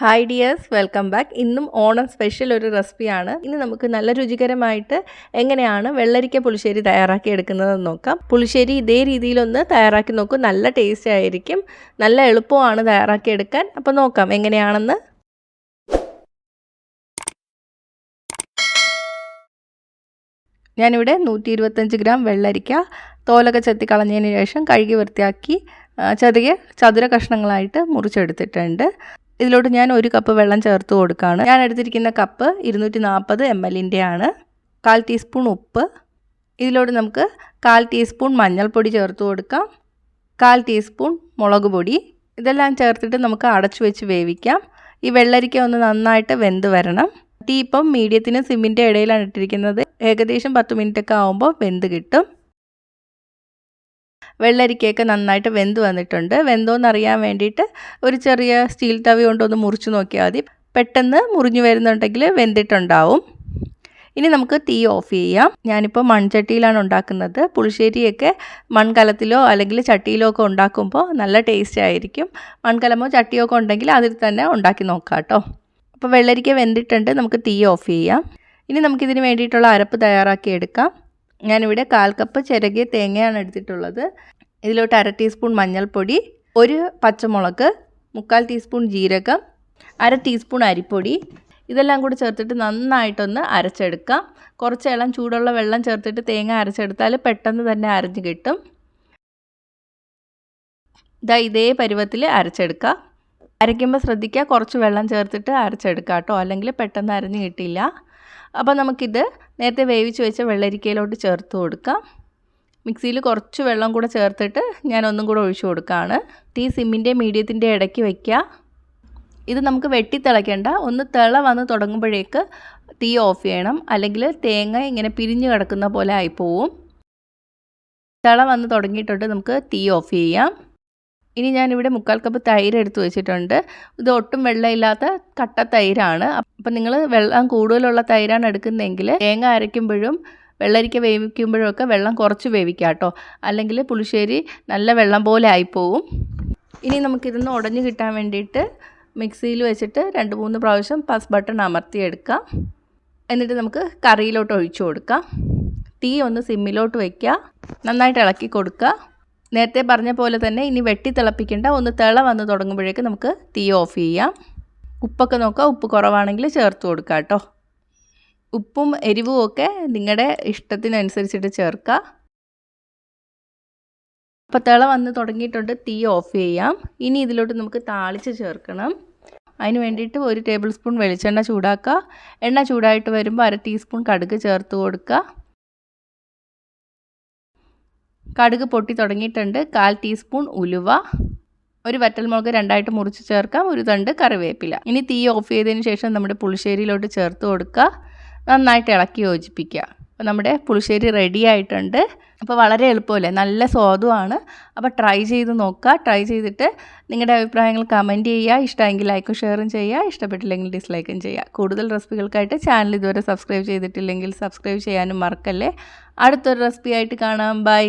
Hi dears, welcome back. ഇന്നും Onam special ഒരു റെസിപ്പിയാണ്. ഇന്ന് നമുക്ക് നല്ല രുചികരമായിട്ട് എങ്ങനെയാണ് വെള്ളരിക്ക പുളിശ്ശേരി തയ്യാറാക്കി എടുക്കുന്നതെന്ന് നോക്കാം. പുളിശ്ശേരി ഇതേ രീതിയിലൊന്ന് തയ്യാറാക്കി നോക്കൂ, നല്ല ടേസ്റ്റ് ആയിരിക്കും, നല്ല എളുപ്പമാണ് തയ്യാറാക്കി എടുക്കാൻ. അപ്പോൾ നോക്കാം എങ്ങനെയാണെന്ന്. ഞാനിവിടെ 125 ഗ്രാം വെള്ളരിക്ക തോലൊക്കെ ചെത്തി കളഞ്ഞതിന് ശേഷം കഴുകി വൃത്തിയാക്കി ചെറിയ ചതുര കഷ്ണങ്ങളായിട്ട് മുറിച്ചെടുത്തിട്ടുണ്ട്. ഇതിലോട്ട് ഞാൻ 1 കപ്പ് വെള്ളം ചേർത്ത് കൊടുക്കുകയാണ്. ഞാൻ എടുത്തിരിക്കുന്ന കപ്പ് 240 ml ആണ്. 1/4 ടീസ്പൂൺ ഉപ്പ്, ഇതിലോട്ട് നമുക്ക് 1/4 ടീസ്പൂൺ മഞ്ഞൾപ്പൊടി ചേർത്ത് കൊടുക്കാം, 1/4 ടീസ്പൂൺ മുളക് പൊടി. ഇതെല്ലാം ചേർത്തിട്ട് നമുക്ക് അടച്ചു വെച്ച് വേവിക്കാം. ഈ വെള്ളരിക്ക ഒന്ന് നന്നായിട്ട് വെന്ത് വരണം. തീ ഇപ്പം മീഡിയത്തിനും സിമ്മിൻ്റെ ഇടയിലാണ് ഇട്ടിരിക്കുന്നത്. ഏകദേശം 10 മിനിറ്റൊക്കെ ആകുമ്പോൾ വെന്ത് കിട്ടും. വെള്ളരിക്കയൊക്കെ നന്നായിട്ട് വെന്ത് വന്നിട്ടുണ്ട്. വെന്തോന്നറിയാൻ വേണ്ടിയിട്ട് ഒരു ചെറിയ സ്റ്റീൽ തവി കൊണ്ടൊന്ന് മുറിച്ച് നോക്കിയാൽ മതി. പെട്ടെന്ന് മുറിഞ്ഞു വരുന്നുണ്ടെങ്കിൽ വെന്തിട്ടുണ്ടാവും. ഇനി നമുക്ക് തീ ഓഫ് ചെയ്യാം. ഞാനിപ്പോൾ മൺചട്ടിയിലാണ് ഉണ്ടാക്കുന്നത്. പുളിശ്ശേരിയൊക്കെ മൺകലത്തിലോ അല്ലെങ്കിൽ ചട്ടിയിലോ ഒക്കെ ഉണ്ടാക്കുമ്പോൾ നല്ല ടേസ്റ്റ് ആയിരിക്കും. മൺകലമോ ചട്ടിയോ ഒക്കെ ഉണ്ടെങ്കിൽ അതിൽ തന്നെ ഉണ്ടാക്കി നോക്കാം കേട്ടോ. അപ്പോൾ വെള്ളരിക്ക വെന്തിട്ടുണ്ട്, നമുക്ക് തീ ഓഫ് ചെയ്യാം. ഇനി നമുക്കിതിന് വേണ്ടിയിട്ടുള്ള അരപ്പ് തയ്യാറാക്കി എടുക്കാം. ഞാനിവിടെ 1/4 കപ്പ് ചിരകിയ തേങ്ങയാണ് എടുത്തിട്ടുള്ളത്. ഇതിലോട്ട് 1/2 ടീസ്പൂൺ മഞ്ഞൾപ്പൊടി, 1 പച്ചമുളക്, 3/4 ടീസ്പൂൺ ജീരകം, 1/2 ടീസ്പൂൺ അരിപ്പൊടി, ഇതെല്ലാം കൂടി ചേർത്തിട്ട് നന്നായിട്ടൊന്ന് അരച്ചെടുക്കാം. കുറച്ച് ഇളം ചൂടുള്ള വെള്ളം ചേർത്തിട്ട് തേങ്ങ അരച്ചെടുത്താൽ പെട്ടെന്ന് തന്നെ അരഞ്ഞ് കിട്ടും. ഇതേ പരുവത്തിൽ അരച്ചെടുക്കുക. അരയ്ക്കുമ്പോൾ ശ്രദ്ധിക്കുക, കുറച്ച് വെള്ളം ചേർത്തിട്ട് അരച്ചെടുക്കുക കേട്ടോ, അല്ലെങ്കിൽ പെട്ടെന്ന് അരഞ്ഞ് കിട്ടില്ല. അപ്പോൾ നമുക്കിത് നേരത്തെ വേവിച്ച് വെച്ച വെള്ളരിക്കയിലോട്ട് ചേർത്ത് കൊടുക്കാം. മിക്സിയിൽ കുറച്ച് വെള്ളം കൂടെ ചേർത്തിട്ട് ഞാൻ ഒന്നും കൂടെ ഒഴിച്ചു കൊടുക്കുകയാണ്. തീ സിമ്മിൻ്റെ മീഡിയത്തിൻ്റെ ഇടയ്ക്ക് വയ്ക്കുക. ഇത് നമുക്ക് വെട്ടിത്തിളയ്ക്കേണ്ട, ഒന്ന് തിള വന്ന് തുടങ്ങുമ്പോഴേക്ക് തീ ഓഫ് ചെയ്യണം, അല്ലെങ്കിൽ തേങ്ങ ഇങ്ങനെ പിരിഞ്ഞ് കിടക്കുന്ന പോലെ ആയിപ്പോവും. തിള വന്ന് തുടങ്ങിയിട്ടുണ്ട്, നമുക്ക് തീ ഓഫ് ചെയ്യാം. ഇനി ഞാനിവിടെ 3/4 കപ്പ് തൈര് എടുത്ത് വെച്ചിട്ടുണ്ട്. ഇത് ഒട്ടും വെള്ളമില്ലാത്ത കട്ട തൈരാണ്. അപ്പം നിങ്ങൾ വെള്ളം കൂടുതലുള്ള തൈരാണ് എടുക്കുന്നതെങ്കിൽ തേങ്ങ അരയ്ക്കുമ്പോഴും വെള്ളരിക്ക വേവിക്കുമ്പോഴും ഒക്കെ വെള്ളം കുറച്ച് വേവിക്കുക കേട്ടോ, അല്ലെങ്കിൽ പുളിശ്ശേരി നല്ല വെള്ളം പോലെ ആയിപ്പോവും. ഇനി നമുക്കിതൊന്ന് ഉടഞ്ഞു കിട്ടാൻ വേണ്ടിയിട്ട് മിക്സിയിൽ വെച്ചിട്ട് 2-3 പ്രാവശ്യം പസ് ബട്ടൺ അമർത്തിയെടുക്കാം. എന്നിട്ട് നമുക്ക് കറിയിലോട്ട് ഒഴിച്ചു കൊടുക്കാം. തീ ഒന്ന് സിമ്മിലോട്ട് വയ്ക്കുക, നന്നായിട്ട് ഇളക്കി കൊടുക്കുക. നേരത്തെ പറഞ്ഞ പോലെ തന്നെ ഇനി വെട്ടി തിളപ്പിക്കേണ്ട, ഒന്ന് തിള വന്ന് തുടങ്ങുമ്പോഴേക്ക് നമുക്ക് തീ ഓഫ് ചെയ്യാം. ഉപ്പൊക്കെ നോക്കുക, ഉപ്പ് കുറവാണെങ്കിൽ ചേർത്ത് കൊടുക്കുക കേട്ടോ. ഉപ്പും എരിവും ഒക്കെ നിങ്ങളുടെ ഇഷ്ടത്തിനനുസരിച്ചിട്ട് ചേർക്കുക. അപ്പോൾ തിള വന്ന് തുടങ്ങിയിട്ടുണ്ട്, തീ ഓഫ് ചെയ്യാം. ഇനി ഇതിലോട്ട് നമുക്ക് താളിച്ച് ചേർക്കണം. അതിന് വേണ്ടിയിട്ട് 1 ടേബിൾ സ്പൂൺ വെളിച്ചെണ്ണ ചൂടാക്കുക. എണ്ണ ചൂടായിട്ട് വരുമ്പോൾ 1/2 ടീസ്പൂൺ കടുക് ചേർത്ത് കൊടുക്കുക. കടുക് പൊട്ടി തുടങ്ങിയിട്ടുണ്ട്. 1/4 ടീസ്പൂൺ ഉലുവ, 1 വറ്റൽമുളക് 2ആയിട്ട് മുറിച്ച് ചേർക്കാം, 1 തണ്ട് കറിവേപ്പില. ഇനി തീ ഓഫ് ചെയ്തതിന് ശേഷം നമ്മുടെ പുളിശ്ശേരിയിലോട്ട് ചേർത്ത് കൊടുക്കുക. നന്നായിട്ട് ഇളക്കി യോജിപ്പിക്കുക. അപ്പോൾ നമ്മുടെ പുളിശ്ശേരി റെഡി ആയിട്ടുണ്ട്. അപ്പോൾ വളരെ എളുപ്പമല്ലേ, നല്ല സ്വാദുമാണ്. അപ്പോൾ ട്രൈ ചെയ്ത് നോക്കുക. ട്രൈ ചെയ്തിട്ട് നിങ്ങളുടെ അഭിപ്രായങ്ങൾ കമൻറ്റ് ചെയ്യുക. ഇഷ്ടമെങ്കിൽ ലൈക്കും ഷെയറും ചെയ്യുക, ഇഷ്ടപ്പെട്ടില്ലെങ്കിൽ ഡിസ്ലൈക്കും ചെയ്യുക. കൂടുതൽ റെസിപ്പികൾക്കായിട്ട് ചാനൽ ഇതുവരെ സബ്സ്ക്രൈബ് ചെയ്തിട്ടില്ലെങ്കിൽ സബ്സ്ക്രൈബ് ചെയ്യാനും മറക്കല്ലേ. അടുത്തൊരു റെസിപ്പി ആയിട്ട് കാണാം. ബൈ.